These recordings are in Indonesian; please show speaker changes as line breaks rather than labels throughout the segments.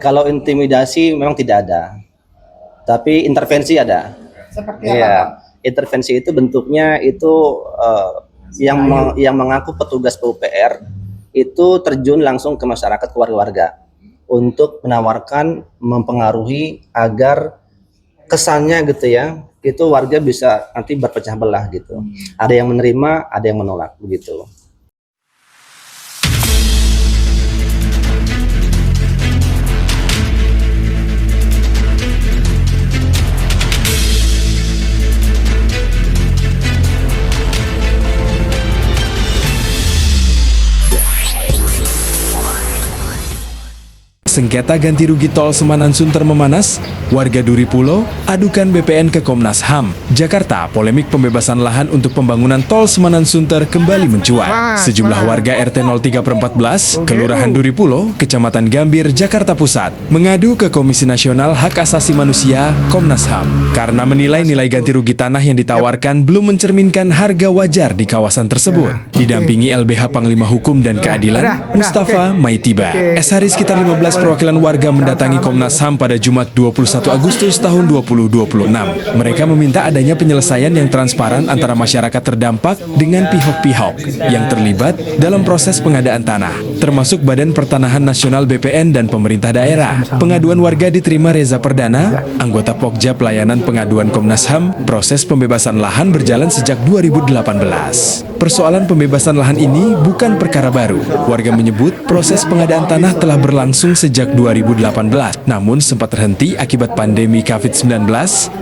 Kalau intimidasi memang tidak ada, tapi intervensi ada.
Seperti apa,
Iya,
Pak?
intervensi itu bentuknya itu yang mengaku petugas PUPR itu terjun langsung ke masyarakat, ke warga-warga untuk menawarkan, mempengaruhi agar kesannya gitu ya, itu warga bisa nanti berpecah belah gitu. Ada yang menerima, ada yang menolak begitu.
Sengketa ganti rugi tol Semanan Sunter memanas, warga Duri Pulo adukan BPN ke Komnas HAM. Jakarta, polemik pembebasan lahan untuk pembangunan tol Semanan Sunter kembali mencuat. Sejumlah warga RT 03/14, Kelurahan Duri Pulo, Kecamatan Gambir, Jakarta Pusat, mengadu ke Komisi Nasional Hak Asasi Manusia (Komnas HAM) karena menilai nilai ganti rugi tanah yang ditawarkan belum mencerminkan harga wajar di kawasan tersebut. Didampingi LBH Panglima Hukum dan Keadilan, Mustafa Maitiba. Hari sekitar 15 perwakilan warga mendatangi Komnas HAM pada Jumat 21 Agustus tahun 2026. Mereka meminta adanya penyelesaian yang transparan antara masyarakat terdampak dengan pihak-pihak yang terlibat dalam proses pengadaan tanah, termasuk Badan Pertanahan Nasional BPN dan pemerintah daerah. Pengaduan warga diterima Reza Perdana, anggota Pokja Pelayanan Pengaduan Komnas HAM. Proses pembebasan lahan berjalan sejak 2018. Persoalan pembebasan lahan ini bukan perkara baru. Warga menyebut proses pengadaan tanah telah berlangsung sejak 2018, namun sempat terhenti akibat pandemi COVID-19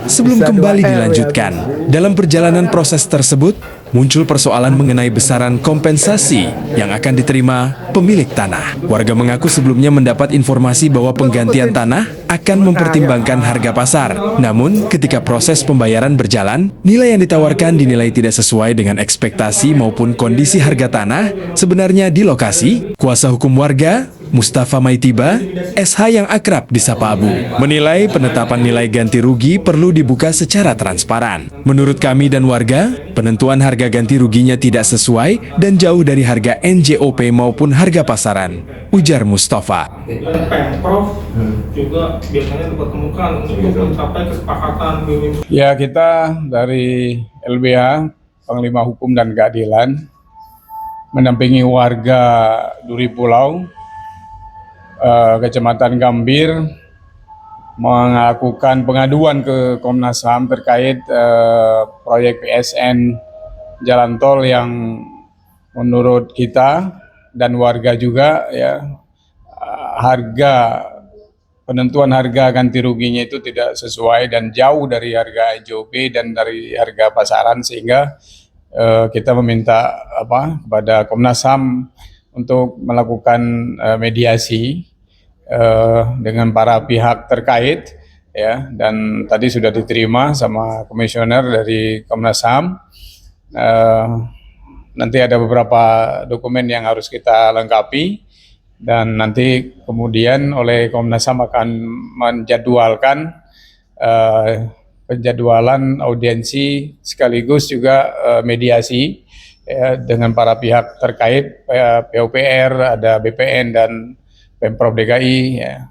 sebelum kembali dilanjutkan. Dalam perjalanan proses tersebut, muncul persoalan mengenai besaran kompensasi yang akan diterima pemilik tanah. Warga mengaku sebelumnya mendapat informasi bahwa penggantian tanah akan mempertimbangkan harga pasar. Namun, ketika proses pembayaran berjalan, nilai yang ditawarkan dinilai tidak sesuai dengan ekspektasi maupun kondisi harga tanah sebenarnya di lokasi. Kuasa hukum warga, Mustafa Maitiba, SH yang akrab disapa Abu, menilai penetapan nilai ganti rugi perlu dibuka secara transparan. Menurut kami dan warga, penentuan harga ganti ruginya tidak sesuai dan jauh dari harga NJOP maupun harga pasaran, ujar Mustafa.
Pemprov juga biasanya dipertemukan untuk mencapai kesepakatan.
Ya, kita dari LBH, Panglima Hukum dan Keadilan, mendampingi warga Duri Pulau, Kecamatan Gambir, melakukan pengaduan ke Komnas HAM terkait proyek PSN jalan tol yang menurut kita dan warga juga ya, penentuan harga ganti ruginya itu tidak sesuai dan jauh dari harga NJOP dan dari harga pasaran, sehingga kita meminta kepada Komnas HAM untuk melakukan mediasi dengan para pihak terkait ya, dan tadi sudah diterima sama komisioner dari Komnas HAM. Nanti ada beberapa dokumen yang harus kita lengkapi dan nanti kemudian oleh Komnas HAM akan menjadwalkan penjadwalan audiensi sekaligus juga mediasi ya, dengan para pihak terkait, PUPR, ada BPN dan Pemprov DKI ya,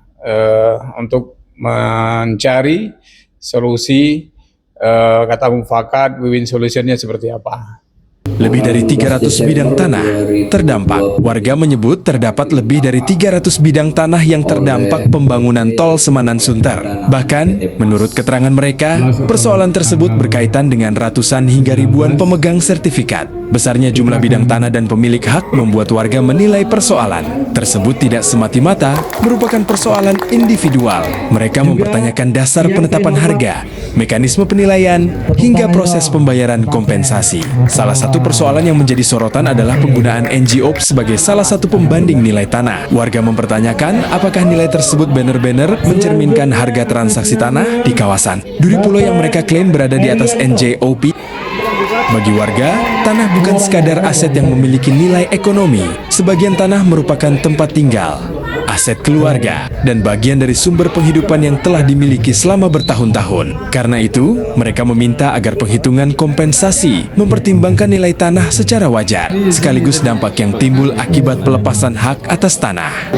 untuk mencari solusi kata mufakat, win-win solutionnya seperti apa.
Lebih dari 300 bidang tanah terdampak. Warga menyebut terdapat lebih dari 300 bidang tanah yang terdampak pembangunan tol Semanan Sunter. Bahkan, menurut keterangan mereka, persoalan tersebut berkaitan dengan ratusan hingga ribuan pemegang sertifikat. Besarnya jumlah bidang tanah dan pemilik hak membuat warga menilai persoalan tersebut tidak semata-mata merupakan persoalan individual. Mereka mempertanyakan dasar penetapan harga, mekanisme penilaian, hingga proses pembayaran kompensasi. Salah satu persoalan yang menjadi sorotan adalah penggunaan NJOP sebagai salah satu pembanding nilai tanah. Warga mempertanyakan apakah nilai tersebut benar-benar mencerminkan harga transaksi tanah di kawasan Duri Pulo yang mereka klaim berada di atas NJOP. Bagi warga, tanah bukan sekadar aset yang memiliki nilai ekonomi. Sebagian tanah merupakan tempat tinggal, aset keluarga, dan bagian dari sumber penghidupan yang telah dimiliki selama bertahun-tahun. Karena itu, mereka meminta agar penghitungan kompensasi mempertimbangkan nilai tanah secara wajar, sekaligus dampak yang timbul akibat pelepasan hak atas tanah.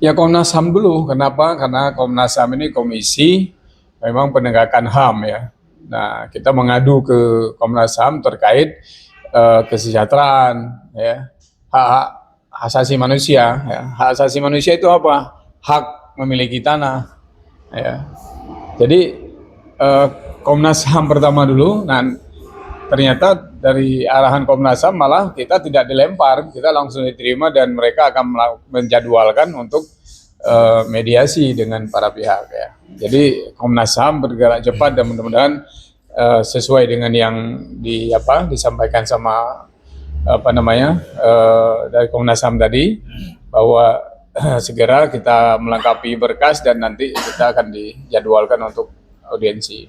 Ya Komnas HAM dulu. Kenapa? Karena Komnas HAM ini komisi memang penegakan HAM ya. Nah, kita mengadu ke Komnas HAM terkait kesejahteraan ya, hak asasi manusia ya. Hak asasi manusia itu apa? Hak memiliki tanah ya. Jadi Komnas HAM pertama dulu. Nah, ternyata dari arahan Komnas HAM malah kita tidak dilempar, kita langsung diterima dan mereka akan menjadwalkan untuk mediasi dengan para pihak ya. Jadi Komnas HAM bergerak cepat dan mudah-mudahan sesuai dengan yang disampaikan sama dari Komnas HAM tadi, bahwa segera kita melengkapi berkas dan nanti kita akan dijadwalkan untuk audiensi.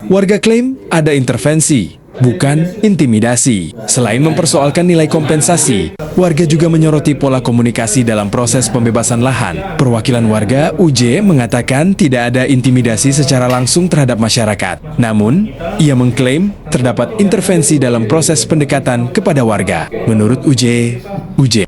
Warga klaim ada intervensi, bukan intimidasi. Selain mempersoalkan nilai kompensasi, warga juga menyoroti pola komunikasi dalam proses pembebasan lahan. Perwakilan warga, UJ, mengatakan tidak ada intimidasi secara langsung terhadap masyarakat. Namun, ia mengklaim terdapat intervensi dalam proses pendekatan kepada warga. Menurut UJ,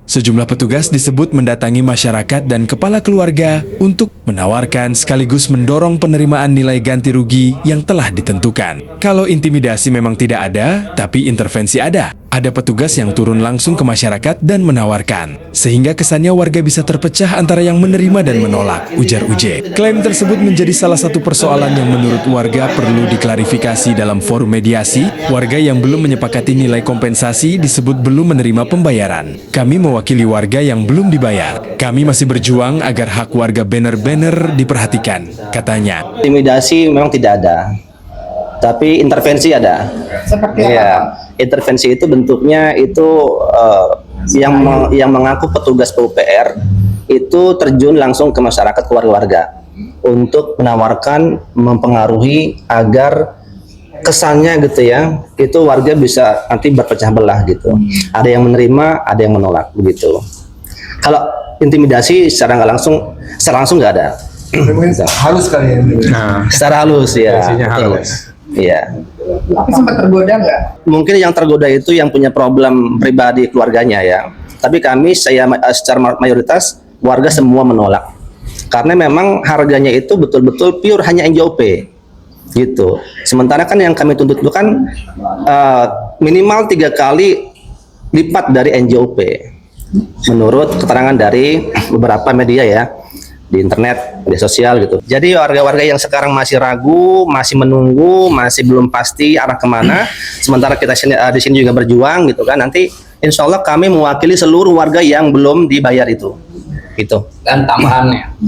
sejumlah petugas disebut mendatangi masyarakat dan kepala keluarga untuk menawarkan sekaligus mendorong penerimaan nilai ganti rugi yang telah ditentukan. Kalau intimidasi memang tidak ada, tapi intervensi ada. Ada petugas yang turun langsung ke masyarakat dan menawarkan, sehingga kesannya warga bisa terpecah antara yang menerima dan menolak, ujar UJ. Klaim tersebut menjadi salah satu persoalan yang menurut warga perlu diklarifikasi dalam forum mediasi. Warga yang belum menyepakati nilai kompensasi disebut belum menerima pembayaran. Kami mewakili warga yang belum dibayar. Kami masih berjuang agar hak warga benar-benar diperhatikan, katanya.
Intimidasi memang tidak ada, tapi intervensi ada.
Seperti
ya,
apa?
Intervensi itu bentuknya itu yang mengaku petugas PUPR itu terjun langsung ke masyarakat, ke warga untuk menawarkan, mempengaruhi agar kesannya gitu ya, itu warga bisa nanti berpecah belah gitu. Ada yang menerima, ada yang menolak begitu. Kalau intimidasi secara langsung nggak ada.
Halus kali ya.
Nah, secara halus ya.
Halus.
Iya.
Tapi sempat tergoda nggak?
Mungkin yang tergoda itu yang punya problem pribadi keluarganya ya. Tapi secara mayoritas warga semua menolak. Karena memang harganya itu betul-betul pure hanya NJOP gitu. Sementara kan yang kami tuntut itu kan minimal 3 kali lipat dari NJOP. Menurut keterangan dari beberapa media ya, di internet, media sosial gitu. Jadi warga-warga yang sekarang masih ragu, masih menunggu, masih belum pasti arah kemana, sementara kita di sini juga berjuang gitu kan, nanti insya Allah kami mewakili seluruh warga yang belum dibayar itu. Gitu.
Dan tambahannya,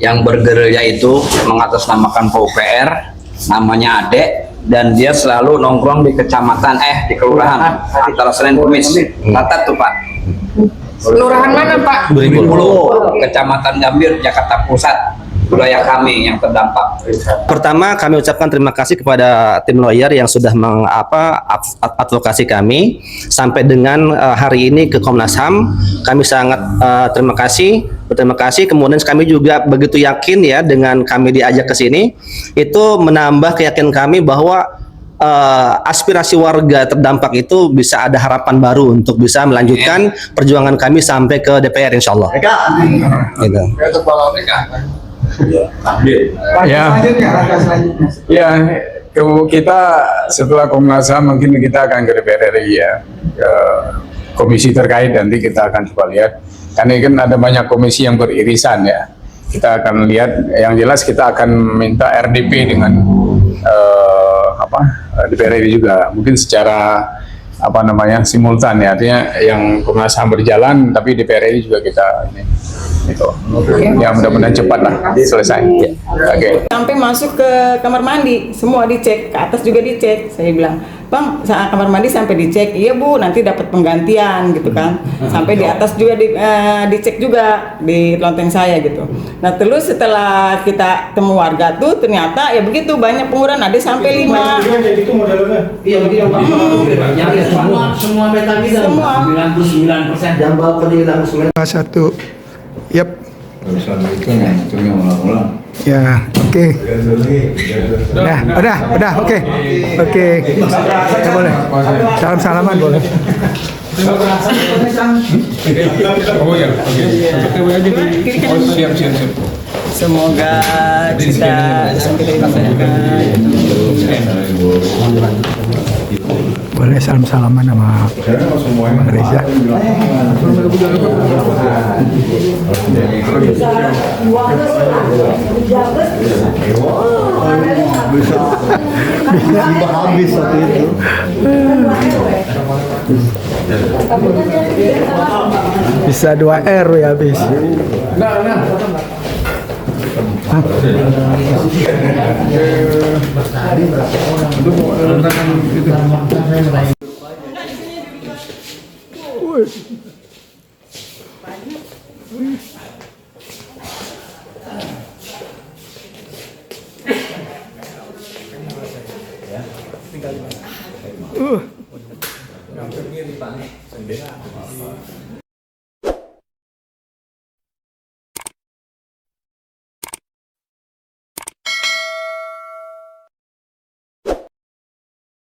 yang bergerilya itu mengatasnamakan PUPR, namanya Ade, dan dia selalu nongkrong di kecamatan, di kelurahan, antara Senin Kamis. Catat tuh Pak.
Kelurahan mana Pak?
2010, Kecamatan Gambir, Jakarta Pusat, wilayah kami yang terdampak.
Pertama kami ucapkan terima kasih kepada tim lawyer yang sudah advokasi kami sampai dengan hari ini ke Komnas HAM. Kami sangat berterima kasih. Kemudian kami juga begitu yakin ya dengan kami diajak ke sini, itu menambah keyakinan kami bahwa aspirasi warga terdampak itu bisa ada harapan baru untuk bisa melanjutkan perjuangan kami sampai ke DPR insya Allah. Gitu.
Ya, kita setelah Komnas HAM mungkin kita akan ke DPR RI ya, ke komisi terkait, nanti kita akan coba lihat. Karena kan ada banyak komisi yang beririsan ya. Kita akan lihat, yang jelas kita akan minta RDP dengan DPR RI juga, mungkin secara simultan ya, artinya yang Komnas HAM berjalan tapi DPR RI juga kita ini itu ya, mudah-mudahan cepat lah selesai. Oke.
Sampai masuk ke kamar mandi, semua dicek, ke atas juga dicek. Saya bilang, Bang, saat kamar mandi sampai dicek. Iya Bu, nanti dapat penggantian gitu kan. Sampai di atas juga dicek juga di lonteng saya gitu. Nah terus setelah kita temu warga tuh ternyata ya begitu banyak pengurangan, ada sampai 5.
Itu modelnya.
Iya, semua metal kita.
Semua.
99% jambal penilang 9.
Satu. Yap.
Assalamualaikum warahmatullahi wabarakatuh.
Ya, oke. Udah, oke. Ya boleh. Salam-salaman boleh.
Oh ya, oke. Oh siap.
Semoga kita sampai dari masyarakat.
Boleh salam-salaman sama Reza.
Habis satu itu.
Bisa 2 R ya habis.